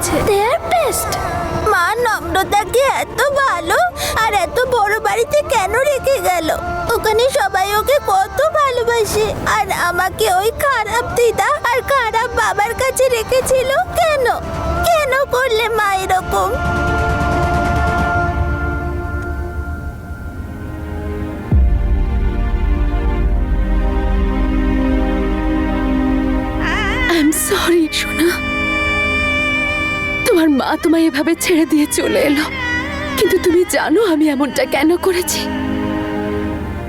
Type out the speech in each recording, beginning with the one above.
দিয়েছে। দে আর বেস্ট। মা নম্রতাকে এত ভালো আর এত বড় বাড়িতে কেন রেখে গেল? ওখানে সবাই ওকে কত ভালোবাসে, আর আমাকে ওই খারাপ দিদা আর খারাপ বাবার কাছে রেখেছিল কেন? কেন করলে মা এরকম? আই এম সরি সোনা, তোমার মা তোমায় এভাবে ছেড়ে দিয়ে চলে এলো, কিন্তু তুমি জানো আমি এমনটা কেন করেছি?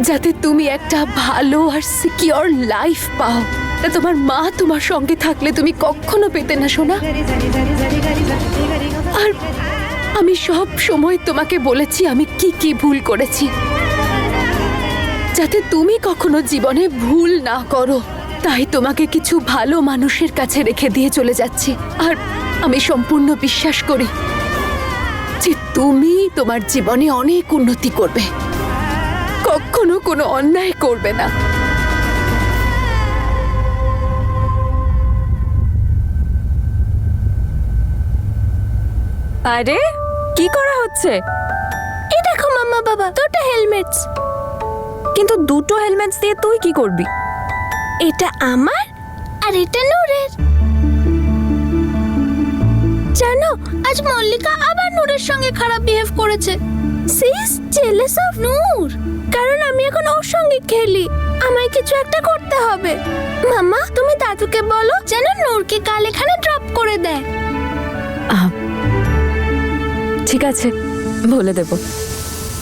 যাতে তুমি একটা ভালো আর সিকিউর লাইফ পাও। তা তোমার মা তোমার সঙ্গে থাকলে তুমি কখনো পেতে না সোনা। আর আমি সব সময় তোমাকে বলেছি আমি কি কি ভুল করেছি, যাতে তুমি কখনো জীবনে ভুল না করো। তাই তোমাকে কিছু ভালো মানুষের কাছে রেখে দিয়ে চলে যাচ্ছি। আর আমি সম্পূর্ণ বিশ্বাস করি যে তুমি তোমার জীবনে অনেক উন্নতি করবে, কখনো কোনো অন্যায় করবে না। আরে কি করা হচ্ছে? এই দেখো মাম্মা বাবা, দুটো হেলমেটস। কিন্তু দুটো হেলমেটস দিয়ে তুই কি করবি? এটা আমার আর এটা নূরের। জানো, আজ মল্লিকা আবার নূরের সঙ্গে খারাপ বিহেভ করেছে। সি ইজ জেলাস অফ নূর, কারণ আমি এখন ওর সঙ্গে খেলি। আমায় কিছু একটা করতে হবে। মাম্মা, তুমি দাদুকে বলো যেন নূরকে কাল এখানে ড্রপ করে দেয়। ঠিক আছে, বলে দেব।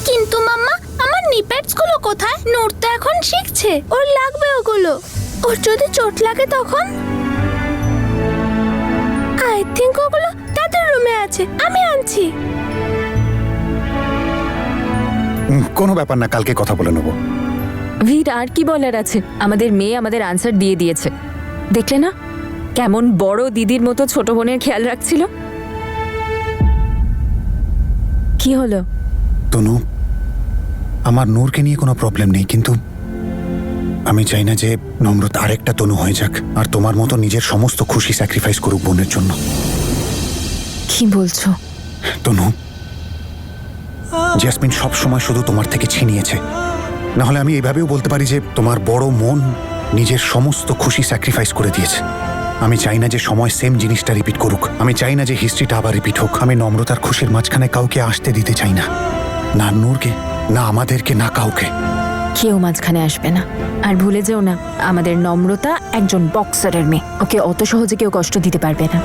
কিন্তু মাম্মা, আমার নিপ্যাডস গুলো কোথায়? নূর তো এখন শিখছে, ওর লাগবে ওগুলো। ওর যদি চোট লাগে তখন? আই থিংক ওগুলো দাদুর রুমে আছে, আমি আনছি। কোনো ব্যাপার না, কালকে কথা বলে নেবো। ভিড় আর কি বলার আছে? আমাদের মেয়ে আমাদের আনসার দিয়ে দিয়েছে। দেখলে না কেমন বড় দিদির মতো ছোট বোনের খেয়াল রাখছিল? কি হলো? তনু, আমার নূরকে নিয়ে কোনো প্রবলেম নেই, কিন্তু আমি চাই না যে নম্রতা আরেকটা তনু হয়ে যাক আর তোমার মতো নিজের সমস্ত খুশি স্যাক্রিফাইস করুক বোনের জন্য। কি বলছো? তনু, জেসমিন সব সময় শুধু তোমার থেকে ছিনিয়েছে। না হলে আমি এইভাবেও বলতে পারি যে তোমার বড় মন নিজের সমস্ত খুশি স্যাক্রিফাইস করে দিয়েছে। আমি চাই না যে সময় সেম জিনিসটা রিপিট করুক। আমি চাই না যে হিস্ট্রিটা আবার রিপিট হোক। আমি নম্রতার খুশির মাঝখানে কাউকে আসতে দিতে চাই না, না নূরকে, না আমাদেরকে, না কাউকে। কেউ মাঝখানে আসবে না। আর ভুলে যেও না, আমাদের নম্রতা একজন বক্সারের মেয়ে। ওকে অত সহজে কেউ কষ্ট দিতে পারবে না।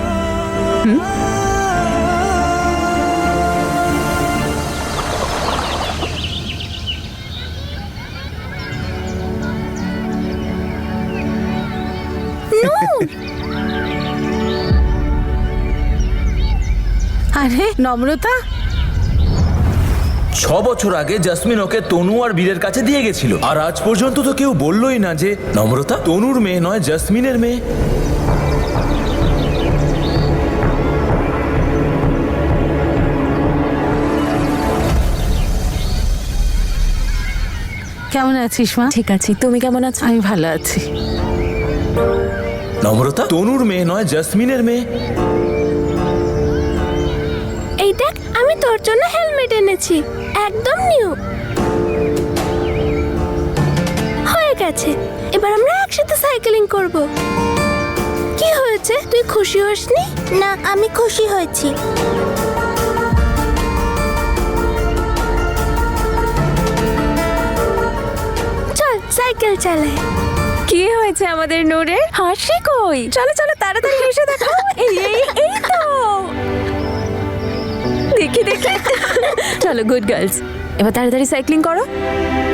আরে নম্রতা, 6 বছর আগে জসমিন ওকে তনু আর বীরের কাছে দিয়ে গেছিল, আর আজ পর্যন্ত তো কেউ বললোই না যে নম্রতা তনুর মেয়ে নয়, জসমিনের মেয়ে। কেমন আছিস মা? ঠিক আছে, তুমি কেমন আছো? আমি ভালো আছি। নম্রতা তনুর মেয়ে নয়, জসমিনের মেয়ে। এই দেখ, আমি তোর জন্য হেলমেট এনেছি, একদম নিউ। হয়ে গেছে, এবার আমরা একসাথে সাইকেলিং করব। কি হয়েছে, তুই খুশি হসনি? না, আমি খুশি হয়েছি। চল সাইকেল চালাই। কি হয়েছে আমাদের নূরের? হাসি কই? চলো চলো তাড়াতাড়ি এসে দেখো। এই এই এই তো দেখি দেখি। চলো গুড গার্লস, এবার তাড়াতাড়ি সাইক্লিং করো।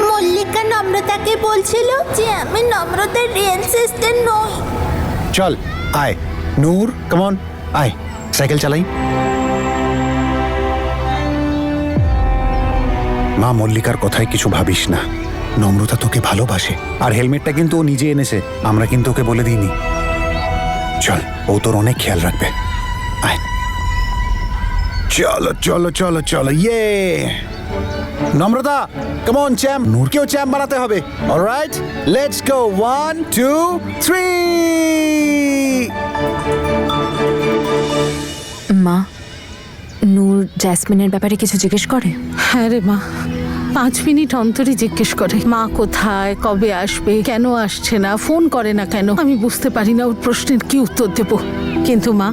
মল্লিকা নম্রতাকে বলছিল যে আমি নম্রতার রিয়েল সিস্টার নই। চল আয় নূর, কাম অন, আয় সাইকেল চালাই। মা মল্লিকার কথায় কিছু ভাবিস না, নম্রতা তোকে ভালোবাসে। আর হেলমেটটা কিন্তু ও নিজে এনেছে, আমরা কিন্তু ওকে বলে দিইনি। চল, ও তোর অনেক খেয়াল রাখবে। আয়, চলো চলো চলো চলো। ইয়ে নম্রতা, কাম অন চ্যাম্প। নূরকেও চ্যাম্প বানাতে হবে। Alright, let's go. 1 2 3। মা, নূর জ্যাসমিনের ব্যাপারে কিছু জিজ্ঞেস করে? হ্যাঁ রে মা, 5 মিনিট অন্তরই জিজ্ঞেস করে মা কোথায়, কবে আসবে, কেন আসছে না, ফোন করে না কেন। আমি বুঝতে পারি না ওর প্রশ্নের কি উত্তর দেব। কিন্তু মা,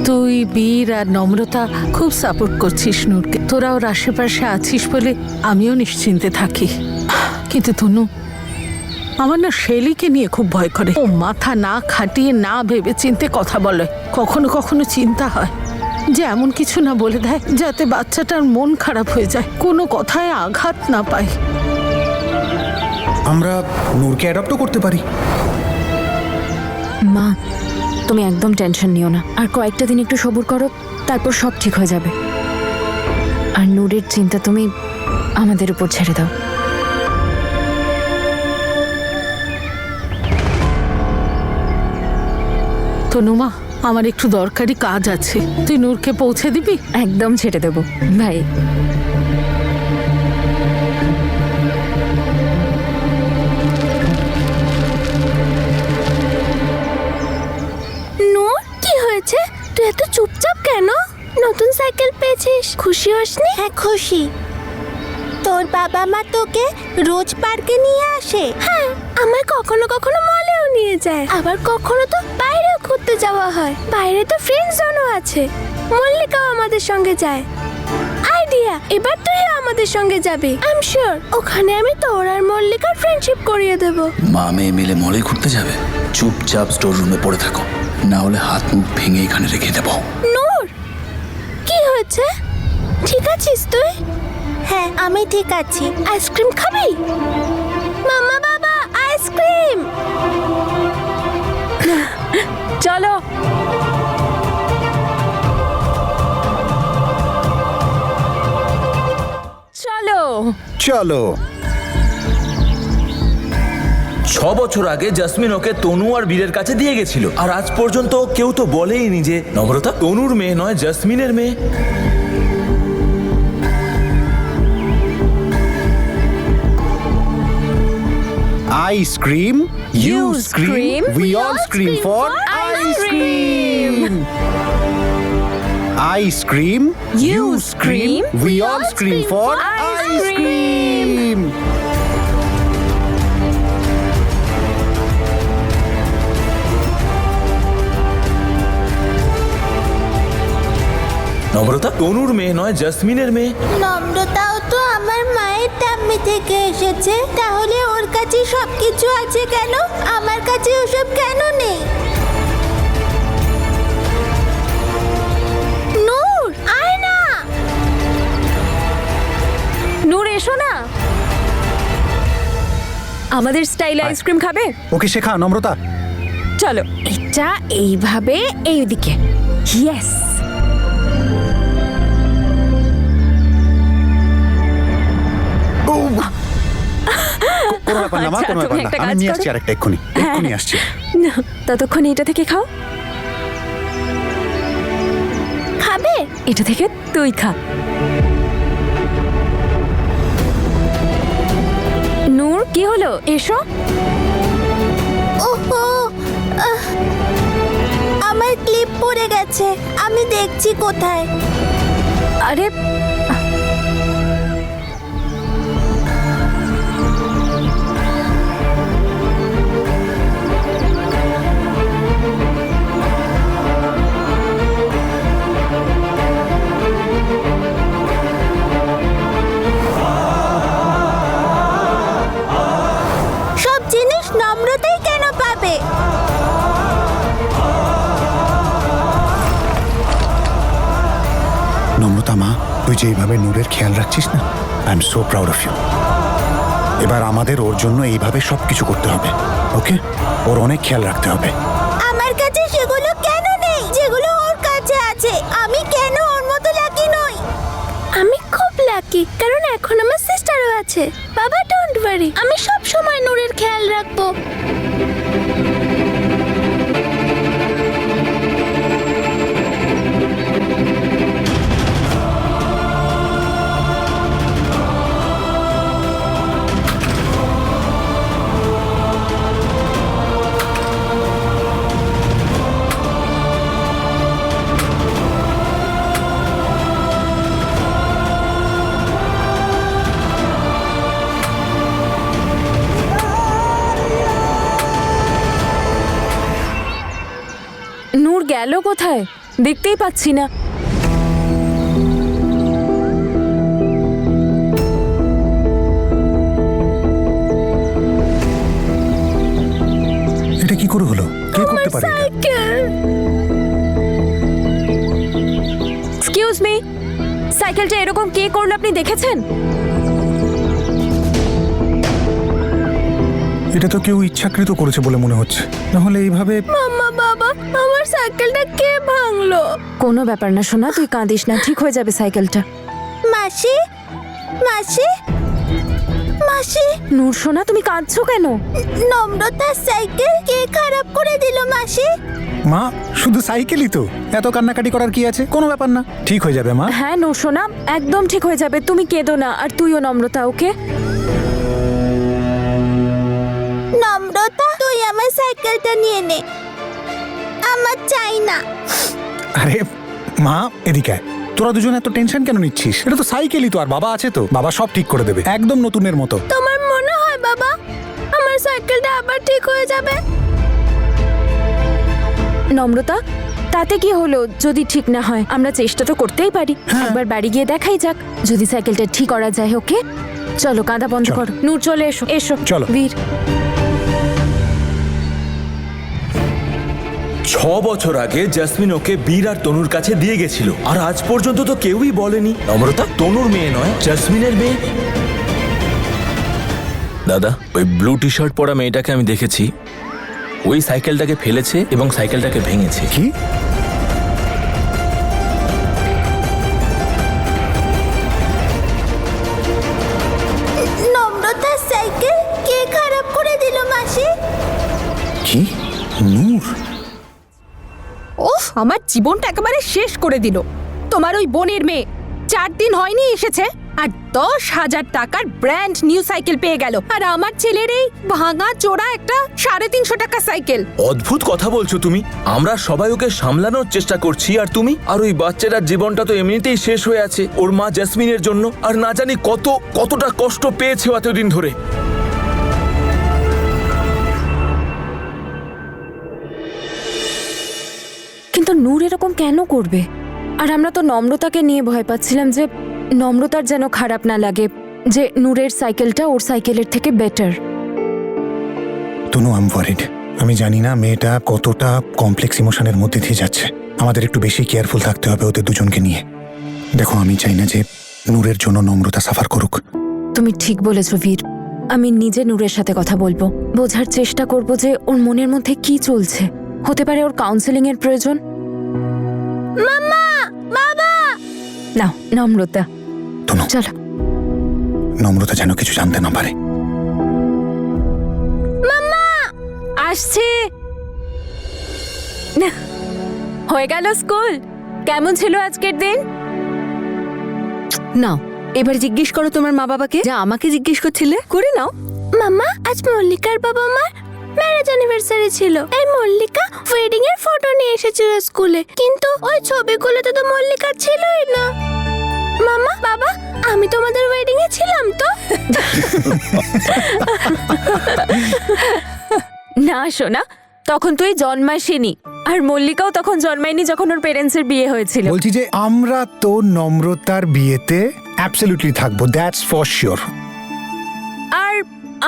তুই, বীর আর নম্রতা খুব সাপোর্ট করছিস নূরকে। তোরা ওর আশেপাশে আছিস বলে আমিও নিশ্চিন্তে থাকি। কিন্তু তনু, আমার না শেলিকে নিয়ে খুব ভয় করে। ও মাথা না খাটিয়ে না ভেবে চিন্তে কথা বলে। কখনো কখনো চিন্তা হয় যে এমন কিছু না বলে দেয় যাতে বাচ্চাটার মন খারাপ হয়ে যায়, কোনো কথায় আঘাত না পায়। আমরা নূরকে অ্যাডপ্টও করতে পারি। মা, তুমি একদম টেনশন নিও না, আর কয়েকটা দিন একটু সবুর করো, তারপর সব ঠিক হয়ে যাবে। আর নূরের চিন্তা তুমি আমাদের উপর ছেড়ে দাও। তনুমা, আমার একটু দরকারি কাজ আছে, তুই নূরকে পৌঁছে দিবি? একদম ছেড়ে দেবো ভাই। নূর, কি হয়েছে? তুই এত চুপচাপ কেন? নতুন সাইকেল পেয়েছিস, খুশি হসনি? হ্যাঁ খুশি। তোর বাবা মা তোকে রোজ পার্কে নিয়ে আসে? হ্যাঁ, আমায় কখনো কখনো মলেও নিয়ে যায়, আবার কখনো তো বাইরেও ঘুরতে যাওয়া হয়। বাইরে তো ফ্রেন্ড জোনও আছে, মল্লিকাও আমাদের সঙ্গে যায়। আইডিয়া, এবার তুইও আমাদের সঙ্গে যাবি। আই এম শিওর ওখানে আমি তোর আর মল্লিকার ফ্রেন্ডশিপ করিয়ে দেব। মা মেয়ে মিলে মলে ঘুরতে যাবে? চুপচাপ স্টোর রুমে পড়ে থাকো, না হলে হাত মুখ ভেঙে এখানে রেখে দেবো। নূর, কি হয়েছে? ঠিক আছিস তুই? হ্যাঁ, আমি ঠিক আছি। আইসক্রিম খাবি? মাম্মা বাবা, আইসক্রিম। চলো। চলো চলো। 6 বছর আগে জাসমিন ওকে তনু আর বীরের কাছে দিয়ে গেছিল, আর আজ পর্যন্ত কেউ তো বলেইনি যে নম্রতা তনুর মেয়ে নয়, জাসমিনের মেয়ে। I scream, you scream, we all scream for ice cream. I scream, you scream, we all scream for ice cream. নম্রতা তনুর মেয়ে নয়, জাসমিনের মেয়ে। নম্রতাও তো আমার মায়ের টাম্মি থেকে এসেছে, তাহলে ওর কাছে সবকিছু আছে কেন? আমার কাছে ওসব কেন নেই? নূর, আয় না। নূর, এসো না। আমাদের স্টাইলে আইসক্রিম খাবে? ওকে শেখা নম্রতা। চলো, এটা এইভাবে এইদিকে। ইয়েস। কোনো ব্যাপার না মা, আচ্ছা, কোনো ব্যাপার তুমি না। একটা আমি কাজ নিয়ে করো। আসছি আরেকটা, এক্ষুনি আসছি। না, ততক্ষণ এটা থেকে খাও। খাবে? এটা থেকে তুই খা। নূর, কি হলো? এসো। ওহো, আমার ক্লিপ পড়ে গেছে, আমি দেখছি কোথায়। আরে, সব জিনিস নম্রতাই কেন পাবে? নম্রতা মা, তুই যে এইভাবে নূরের খেয়াল রাখছিস না, I am so proud of you. এবার আমাদের ওর জন্য এইভাবে সবকিছু করতে হবে, ওকে? ওর অনেক খেয়াল রাখতে হবে। আমার কাছে সেগুলো কেন নেই যেগুলো ওর কাছে আছে? আমি কেন ওর মতো লাকি নই? আমি খুব লাকি, কারণ এখন আমার সিস্টারও আছে। বাবা, ডোন্ট ওয়ারি, আমি সব সময় নূরের খেয়াল রাখবো। গেল কোথায়? দেখতেই পাচ্ছি না। এটা কি করে হলো? কে করতে পারে এটা? এক্সকিউজ মি, সাইকেলটা এরকম কে করলো আপনি দেখেছেন? এটা তো কেউ ইচ্ছাকৃত করেছে বলে মনে হচ্ছে, নাহলে এইভাবে। মাম্মা বাবা, আমার সাইকেলটা কে ভাঙলো? কোনো ব্যাপার না সোনা, তুই কাঁদিস না, ঠিক হয়ে যাবে সাইকেলটা। মাসি, মাসি, মাসি, নূর সোনা, তুমি কাঁদছো কেন? নম্রতার সাইকেল কে খারাপ করে দিল মাসি? মা, শুধু সাইকেলই তো, এত কান্নাকাটি করার কি আছে? কোনো ব্যাপার না, ঠিক হয়ে যাবে মা। হ্যাঁ নূর সোনা, একদম ঠিক হয়ে যাবে, তুমি কেঁদো না। আর তুইও নম্রতা, ওকে? নম্রতা, তুই আমার সাইকেলটা নিয়ে নে, আমার চাই না। আরে মা, এদিকে আয়। তোরা দুজন এত টেনশন কেন নিচ্ছিস? এটা তো সাইকেলই তো, আর বাবা আছে তো, বাবা সব ঠিক করে দেবে, একদম নতুনের মতো। তোমার মনে হয় বাবা আমার সাইকেলটা আবার ঠিক হয়ে যাবে? নম্রতা, তাতে কি হলো? যদি ঠিক না হয় আমরা চেষ্টা তো করতেই পারি। একবার বাড়ি গিয়ে দেখাই যাক, যদি সাইকেলটা ঠিক করা যায়। ওকে চলো, কাঁদা বন্ধ চলো। করো। নূর চলে এসো, এসো। চলো। বীর, 6 বছর আগে জাসমিন ওকে বীর আর তনুর কাছে দিয়ে গেছিল, আর আজ পর্যন্ত তো কেউই বলেনি নম্রতা তনুর মেয়ে নয়, জাসমিনের মেয়ে। দাদা, ওই ব্লু টি শার্ট পরা মেয়েটাকে আমি দেখেছি, ওই সাইকেলটাকে ফেলেছে এবং সাইকেলটাকে ভেঙেছে। কি? নম্রতার সাইকেল কে খারাপ করে দিল মাসি? কি? নূর? ওহ, আমার জীবনটা একেবারে শেষ করে দিল। তোমার ওই বোনের মেয়ে 4 দিন হয়নি এসেছে, আর 10,000 টাকার ব্র্যান্ড নিউ সাইকেল পেয়ে গেল, আর আমার ছেলের এই ভাঙা চোরা একটা 350 টাকা সাইকেল। অদ্ভুত কথা বলছো তুমি। আমরা সবাই ওকে সামলানোর চেষ্টা করছি, আর তুমি? আর ওই বাচ্চাটার জীবনটা তো এমনিতেই শেষ হয়ে আছে ওর মা জাসমিনের জন্য, আর না জানি কতটা কষ্ট পেয়েছে এতদিন ধরে। কিন্তু নূর এরকম কেন করবে? আর আমরা তো নম্রতাকে নিয়ে ভয় পাচ্ছিলাম যে নম্রতার যেন খারাপ না লাগে যে নূরের সাইকেলটা ওর সাইকেলের থেকে better. Tanu, I am worried. আমি জানি না মেয়েটা কতটা কমপ্লেক্স ইমোশনের মধ্যে দিয়ে যাচ্ছে। আমাদের একটু বেশি কেয়ারফুল থাকতে হবে ওদের দুজনকে নিয়ে। দেখো, আমি চাই না যে নূরের জন্য নম্রতা সাফার করুক। তুমি ঠিক বলেছো বীর, আমি নিজে নূরের সাথে কথা বলবো, বোঝার চেষ্টা করব যে ওর মনের মধ্যে কি চলছে। হতে পারে ওর কাউন্সেলিং এর প্রয়োজন। মাম্মা, বাবা, নাও নম্রতা, তনু, চলো। নম্রতা যেন কিছু জানতে না পারে। আসছে। হয়ে গেল স্কুল? কেমন ছিল আজকের দিন? নাও, এবার জিজ্ঞেস করো তোমার মা বাবাকে যা আমাকে জিজ্ঞেস করছিলে, করে নাও। মাম্মা, আজ মল্লিকার বাবা মার ম্যারেজ অ্যানিভার্সারি ছিল। এই মল্লিকা ওয়েডিং এর ফটো নিয়ে এসেছিল স্কুলে, কিন্তু ওই ছবিগুলোতে তো মল্লিকা ছিলই না। মাম্মা, বাবা, আমি তোমাদের ওয়েডিং এ ছিলাম তো? না সোনা, তখন তুই জন্মাসিনি, আর মল্লিকাও তখন জন্মায়নি যখন ওর পেরেন্টসের বিয়ে হয়েছিল। বলছি যে আমরা তো নম্রতার বিয়েতে অ্যাবসলিউটলি থাকবো, দ্যাটস ফর শিওর। আর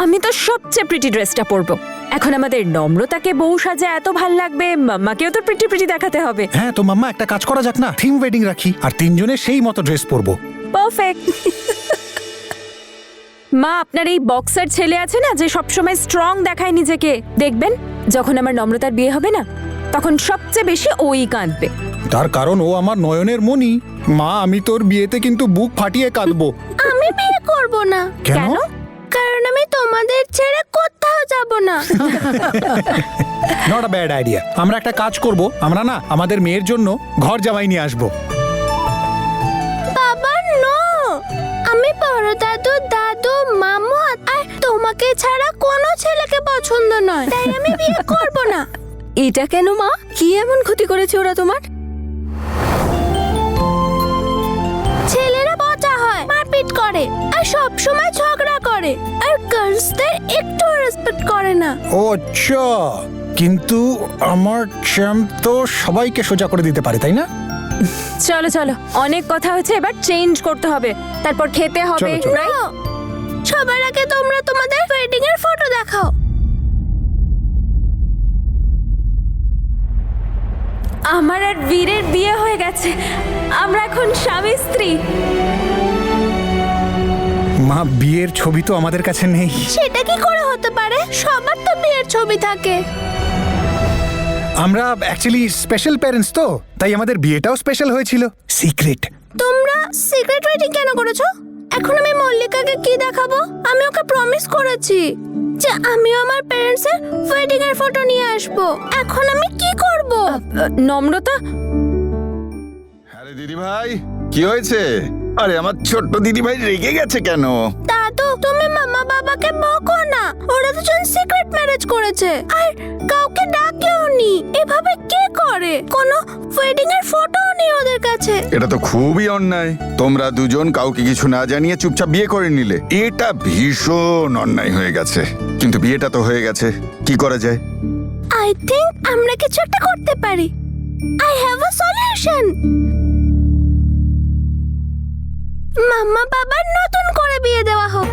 আমি তো সবচেয়ে প্রিটি ড্রেসটা পরবো। এখন আমাদের নম্রতাকে বউ সাজে এত ভাল লাগবে, মাম্মাকেও তো প্রিটি প্রিটি দেখাতে হবে। হ্যাঁ, তো মাম্মা একটা কাজ করা যাক না, থিম ওয়েডিং রাখি, আর তিনজনে সেই মতো ড্রেস পরবো। পারফেক্ট। মা, আপনার এই বক্সার ছেলে আছে না যে সবসময় স্ট্রং দেখায় নিজেকে, দেখবেন যখন আমার নম্রতার বিয়ে হবে না তখন সবচেয়ে বেশি ওই কাঁদবে। তার কারণ ও আমার নয়নের মণি। মা, আমি তোর বিয়েতে কিন্তু বুক ফাটিয়ে কাঁদবো। আমি বিয়ে করব না। কেন? কারণ আমি তোমাদের ছেড়ে কোথাও যাব না। Not a bad idea. আমরা একটা কাজ করব, আমরা না আমাদের মেয়ের জন্য ঘর জামাই নিয়ে আসবো। বাবা, নো, আমি বড় দাদু, দাদু, মামু আর তোমাকে ছাড়া কোনো ছেলেকে পছন্দ নয়, তাই আমি বিয়ে করব না। এটা কেন মা? কি এমন ক্ষতি করেছে ওরা তোমার? ছেলেরা পচা হয়, মারপিট করে আর সব সময় ঝগড়া করে, আর গার্লসদের একটু রেসপেক্ট করে না। ও আচ্ছা, কিন্তু আমার চ্যাম্প তো সবাইকে সোজা করে দিতে পারে, তাই না? চলো চলো, অনেক কথা হয়েছে, এবার চেঞ্জ করতে হবে, তারপর খেতে হবে, চলো, চলো। right? সবার আগে তোমরা তোমাদের ওয়েডিং এর ফটো দেখাও। আমার আর বীরের বিয়ে হয়ে গেছে, আমরা এখন স্বামী স্ত্রী। মা, বিয়ের ছবি তো আমাদের কাছে নেই। সেটা কি করে হতে পারে? সবার তো বিয়ের ছবি থাকে। আমরা অ্যাকচুয়ালি স্পেশাল প্যারেন্টস তো, তাই আমাদের বিয়েটাও স্পেশাল হয়েছিল, সিক্রেট। তোমরা সিক্রেট ওয়েডিং কেন করেছো? এখন আমি মল্লিকাকে কি দেখাবো? আমি ওকে প্রমিস করেছি যে আমিও আমার প্যারেন্টস এর ওয়েডিং এর ফটো নিয়ে আসবো। এখন আমি কি করব? নম্রতা, আরে দিদি ভাই, কি হয়েছে? আরে আমার ছোট্ট দিদি ভাই রেগে গেছে কেন? দাদু, তুমি মামা বাবাকে বকো না, ওরা দুজন সিক্রেট ম্যারেজ করেছে আর কাউকে ডাকেও নি। এভাবে কে করে? কোনো ওয়েডিং এর ফটোও নেই ওদের কাছে। এটা তো খুবই অন্যায়। তোমরা দুজন কাউকে কিছু না জানিয়ে চুপচাপ বিয়ে করে নিলে, এটা ভীষণ অন্যায় হয়ে গেছে। কিন্তু বিয়েটা তো হয়ে গেছে, কি করা যায়? আই থিংক আমরা কিছু একটা করতে পারি। I have a solution. Mamma বাবার নতুন করে বিয়ে দেওয়া হোক।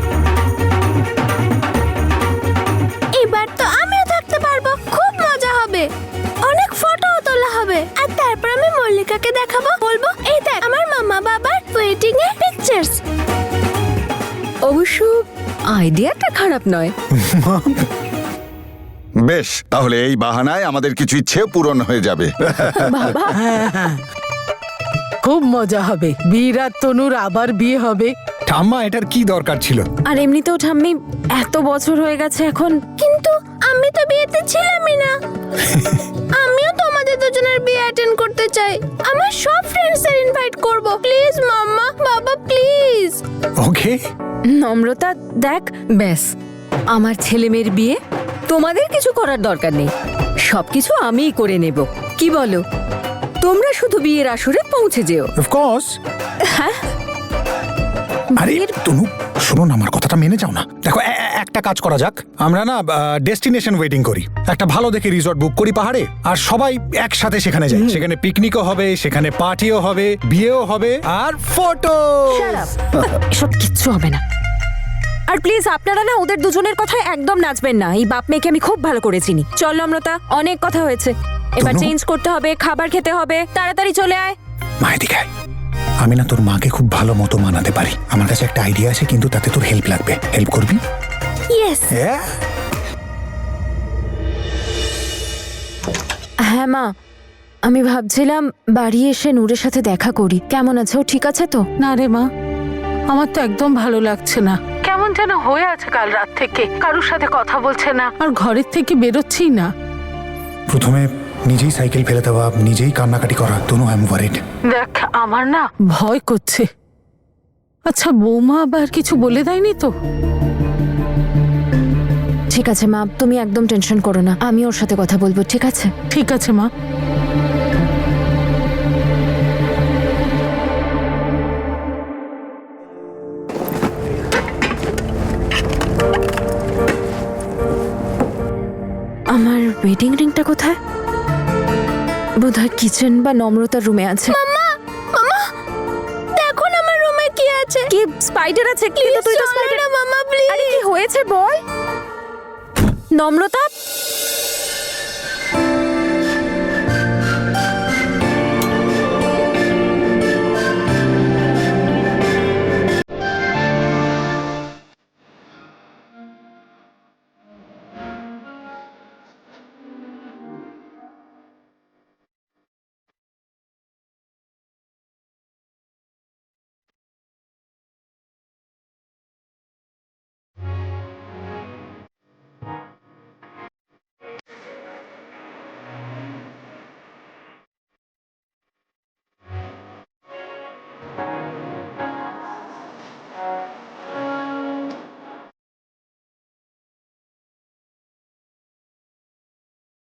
এবার তো আমিও থাকতে পারবো, খুব মজা হবে, অনেক ফটোও তোলা হবে। আর তারপর আমি মল্লিকাকে দেখাবো, বলবো এই দেখ আমার মামা বাবার ওয়েডিং এর পিকচার্স। অবশ্য আইডিয়াটা খারাপ নয়। বেশ, তাহলে এই বাহানায় আমাদের কিছু ইচ্ছে পূরণ হয়ে যাবে। খুব মজা হবে, বীর আর তনুর আবার বিয়ে হবে। ঠাম্মা, এটার কি দরকার ছিল? আর এমনিতেও ঠাম্মি, এত বছর হয়ে গেছে এখন। কিন্তু আমি তো বিয়েতে ছিলামই না। আমিও তোমাদের দুজনের বিয়ে অ্যাটেন্ড করতে চাই। আমার সব ফ্রেন্ডসদের ইনভাইট করব। প্লিজ মাম্মা, বাবা প্লিজ। ওকে। নম্রতা দেখ, ব্যাস, আমার ছেলে মেয়ের বিয়ে তোমাদের কিছু করার দরকার নেই, সবকিছু আমিই করে নেব। কি বলো? তোমরা শুধু বিয়ের আসরে পৌঁছে যেও। Of course. আরে তনু, শোনো না, আমার কথাটা মেনে যাও না। দেখো, একটা কাজ করা যাক, আমরা না ডেস্টিনেশন ওয়েডিং করি, একটা ভালো দেখে রিসর্ট বুক করি পাহাড়ে, আর সবাই একসাথে সেখানে যাই। সেখানে পিকনিকও হবে, সেখানে পার্টিও হবে, বিয়েও হবে, আর ফটো। এসব কিচ্ছু হবে না। আর প্লিজ আপনারা না ওদের দুজনের কথায় একদম নাচবেন না। এই বাপ মেয়েকে আমি খুব ভালো করে চিনি। চল নম্রতা, অনেক কথা হয়েছে, এবার তনু? চেঞ্জ করতে হবে, খাবার খেতে হবে, তাড়াতাড়ি চলে আয়। মায়ের দিকে আয়। আমি না তোর মাকে খুব ভালো মতো মানাতে পারি। আমার কাছে একটা আইডিয়া আছে, কিন্তু তাতে তোর হেল্প লাগবে। হেল্প করবি? ইয়েস। হ্যাঁ মা, আমি ভাবছিলাম বাড়ি এসে নূরের সাথে দেখা করি। কেমন আছে ও? ঠিক আছে তো? না রে মা, আমার তো একদম ভালো লাগছে না। কেমন যেন হয়ে আছে কাল রাত থেকে, কারোর সাথে কথা বলছে না, আর ঘরের থেকে বেরোচ্ছেই না। প্রথমে নিজেই সাইকেল ফেলে দেওয়া, নিজেই কান্নাকাটি করা। তনু, আই এম ওয়ারিড। দেখ, আমার না ভয় করছে। আচ্ছা, বৌমা আবার কিছু বলে দেয়নি তো? ঠিক আছে মা, তুমি একদম টেনশন করো না, আমি ওর সাথে কথা বলবো, ঠিক আছে? ঠিক আছে মা। আমার ওয়েডিং রিংটা কোথায়? বোধহয় কিচেন বা নম্রতার রুমে আছে। মাম্মা, দেখো না আমার রুমে কি আছে। কি স্পাইডার আছে? কিন্তু তুই তো চলো না মাম্মা, প্লিজ। আরে কি হয়েছে বল। নম্রতা,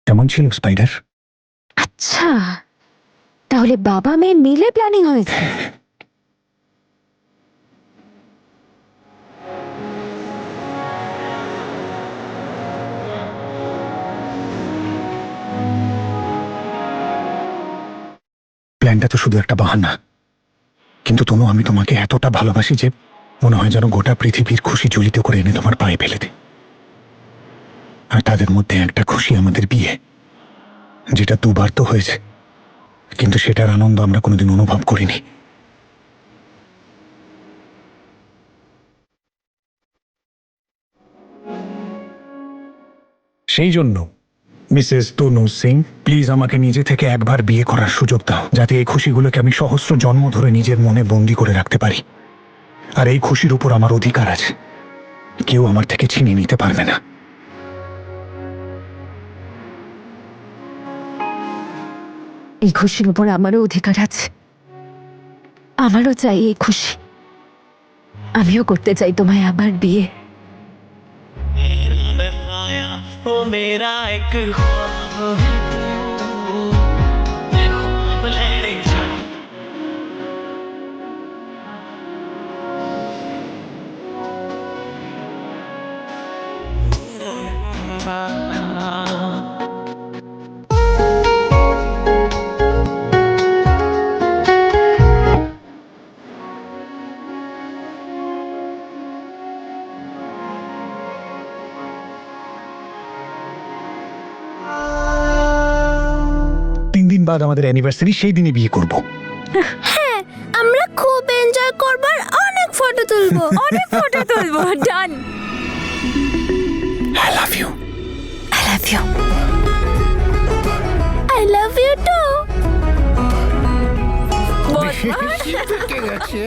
কেমন ছিল স্পাইডার? আচ্ছা, তাহলে বাবা মেয়ে মিলে প্ল্যানিং হয়েছে। প্ল্যানটা তো শুধু একটা বাহানা, কিন্তু তনু আমি তোমাকে এতটা ভালোবাসি যে মনে হয় যেন গোটা পৃথিবীর খুশি ঝুলিতে করে এনে তোমার পায়ে ফেলে দিই। আর তাদের মধ্যে একটা খুশি আমাদের বিয়ে, যেটা দুবার তো হয়েছে, কিন্তু সেটার আনন্দ আমরা কোনোদিন অনুভব করিনি। সেই জন্য মিসেস তনু সিং, প্লিজ আমাকে নিজে থেকে একবার বিয়ে করার সুযোগ দাও, যাতে এই খুশিগুলোকে আমি সহস্র জন্ম ধরে নিজের মনে বন্দি করে রাখতে পারি। আর এই খুশির উপর আমার অধিকার আছে, কেউ আমার থেকে ছিনিয়ে নিতে পারবে না। এই খুশির উপর আমারও অধিকার আছে। আমারও চাই এই খুশি। আমিও করতে চাই তোমায় আবার বিয়ে। वो मेरा एक ख्वाब দিন বাদ আমাদের অ্যানিভার্সারি, সেই দিনই বিয়ে করব। হ্যাঁ, আমরা খুব এনজয় করব আর অনেক ফটো তুলবো। অনেক ফটো তুলবো। Done. I love you. I love you. I love you too. ঠিক আছে।